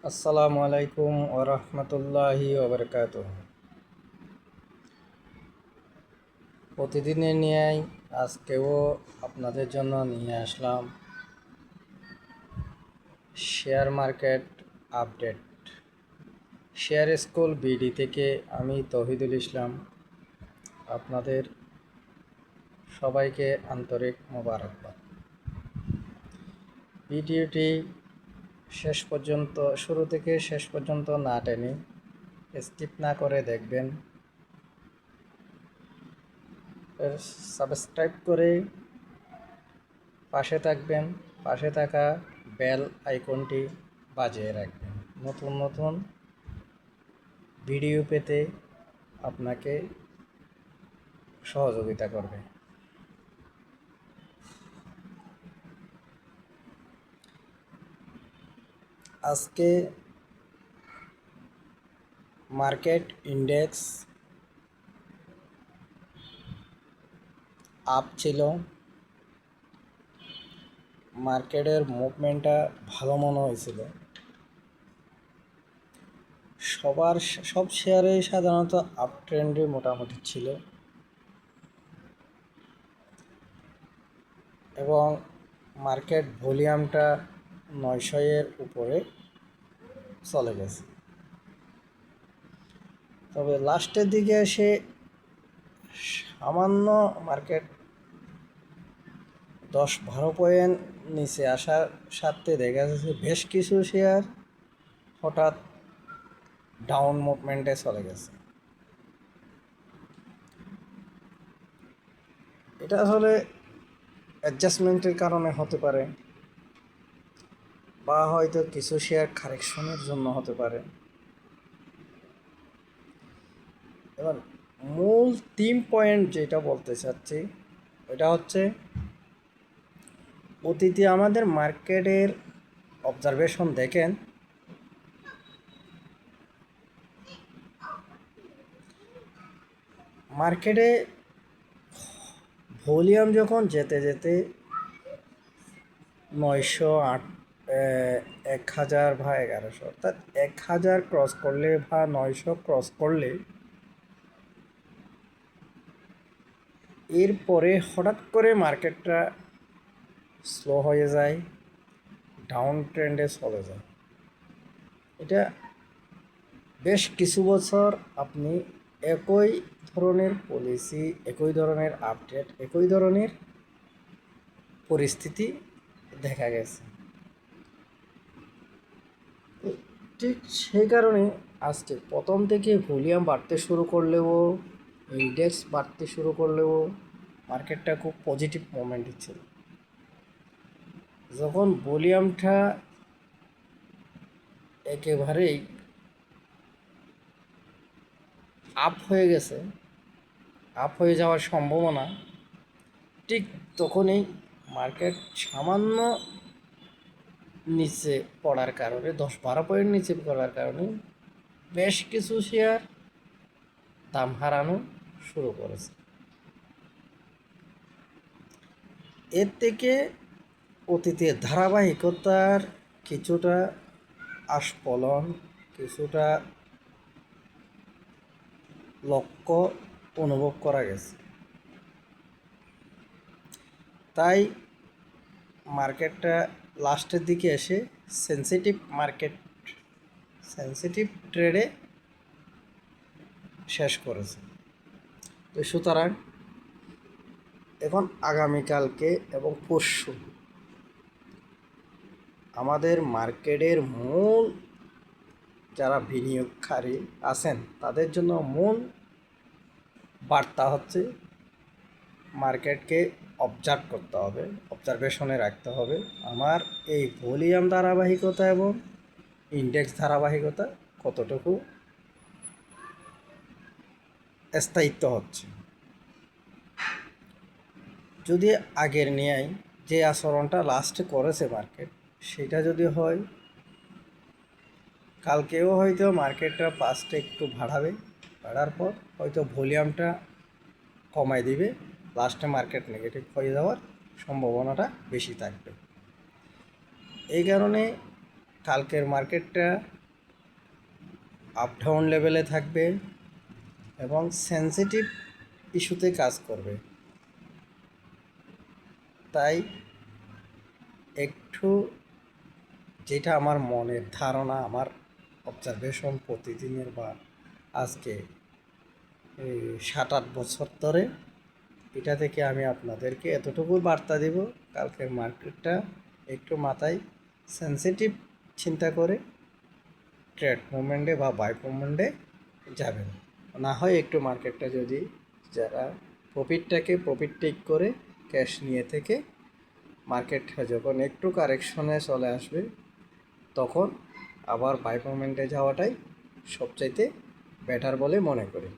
আসসালামু আলাইকুম ওরহমতুল্লাহি ওবরকাতুহ। প্রতিদিনের নিয়েই আজকেও আপনাদের জন্য নিয়ে আসলাম share market update. Share school BD থেকে আমি তৌহিদুল ইসলাম আপনাদের সবাইকে আন্তরিক মোবারকবাদ। ভিডিওটি শেষ পর্যন্ত শুরু থেকে শেষ পর্যন্ত না টেনে স্কিপ না করে দেখবেন। সাবস্ক্রাইব করে পাশে থাকবেন, পাশে থাকা বেল আইকনটি বাজিয়ে রাখবেন। নতুন নতুন ভিডিও পেতে আপনাকে সহযোগিতা করবে। আজকে মার্কেট ইন্ডেক্স আপ ছিল, মার্কেটের মুভমেন্টটা ভালো মনে হয়েছিল। সব শেয়ারেই সাধারণত আপ ট্রেন্ডে মোটামুটি ছিল এবং মার্কেট ভলিউমটা 900-এর উপরে চলে গেছে। তবে লাস্টের দিকে এসে সামান্য মার্কেট 10-12 পয়েন্ট নিচে আসার সাথে দেখা যাচ্ছে বেশ কিছু শেয়ার হঠাৎ ডাউন মুভমেন্টে চলে গেছে। এটা আসলে অ্যাডজাস্টমেন্টের কারণে হতে পারে, বা হয়তো কিছু শেয়ার কারেকশনের জন্য হতে পারে। এবার মূল 3 পয়েন্ট যেটা বলতে চাচ্ছি এটা হচ্ছে, অতীতে আমাদের মার্কেটের অবজারভেশন দেখেন, মার্কেটে ভলিউম যখন যেতে যেতে 900, 1000 বা 1100, অর্থাৎ 1000 ক্রস করলে বা 900 ক্রস করলে এরপরে হঠাৎ করে মার্কেটটা স্লো হয়ে যায়, ডাউন ট্রেন্ডে চলে যায়। এটা বেশ কিছু বছর আপনি একই ধরনের পলিসি, একই ধরনের আপডেট, একই ধরনের পরিস্থিতি দেখা গেছে। ঠিক সেই কারণে আজকে প্রথম থেকে ভলিউম বাড়তে শুরু করলেও, ইন্ডেক্স বাড়তে শুরু করলেও মার্কেটটা খুব পজিটিভ মোমেন্টে ছিল। যখন ভলিউমটা একেবারেই আপ হয়ে গেছে, আপ হয়ে যাওয়ার সম্ভাবনা, ঠিক তখনই মার্কেট সামান্য নিচে পড়ার কারণে, 10-12 পয়েন্ট নিচে পড়ার কারণে বেশ কিছু শেয়ার দাম হারানো শুরু করেছে। এর থেকে অতীতের ধারাবাহিকতার কিছুটা আস্ফলন, কিছুটা লক্ষ্য অনুভব করা গেছে। তাই মার্কেটটা লাস্টের দিকে এসে সেন্সিটিভ ট্রেডে শেষ করেছে। তো সুতরাং এখন আগামীকালকে এবং পরশু আমাদের মার্কেটের মূল যারা বিনিয়োগকারী আছেন তাদের জন্য মূল বার্তা হচ্ছে, মার্কেটকে অবজার্ভ করতে হবে, অবজারভেশনে রাখতে হবে আমার এই ভলিউম ধারাবাহিকতা এবং ইন্ডেক্স ধারাবাহিকতা কতটুকু স্থায়িত্ব হচ্ছে। যদি আগের ন্যায় যে আচরণটা লাস্টে করেছে মার্কেট, সেটা যদি হয়, কালকেও হয়তো মার্কেটটা ফার্স্টে একটু বাড়ার পর হয়তো ভলিউমটা কমায় দিবে, লাস্টে মার্কেট নেগেটিভ হয়ে যাওয়ার সম্ভাবনাটা বেশি থাকবে। এই কারণে কালকের মার্কেটটা আপ ডাউন লেভেলে থাকবে এবং সেনসিটিভ ইস্যুতে কাজ করবে। তাই একটু যেটা আমার মনের ধারণা, আমার অবজারভেশন প্রতিদিনের বা আজকে 7-8 বছর ধরে, এটা থেকে আমি আপনাদেরকে এতটুকু বার্তা দেব, কালকের মার্কেটটা একটু মাথায় সেনসিটিভ চিন্তা করে ট্রেড মুভমেন্টে বা বাই মুভমেন্টে যাবেন। না হয় একটু মার্কেটটা যদি যারা প্রফিট টেক করে ক্যাশ নিয়ে থেকে মার্কেট যখন একটু কারেকশনে চলে আসবে তখন আবার বাই মুভমেন্টে যাওয়াটাই সবচাইতে বেটার বলে মনে করি।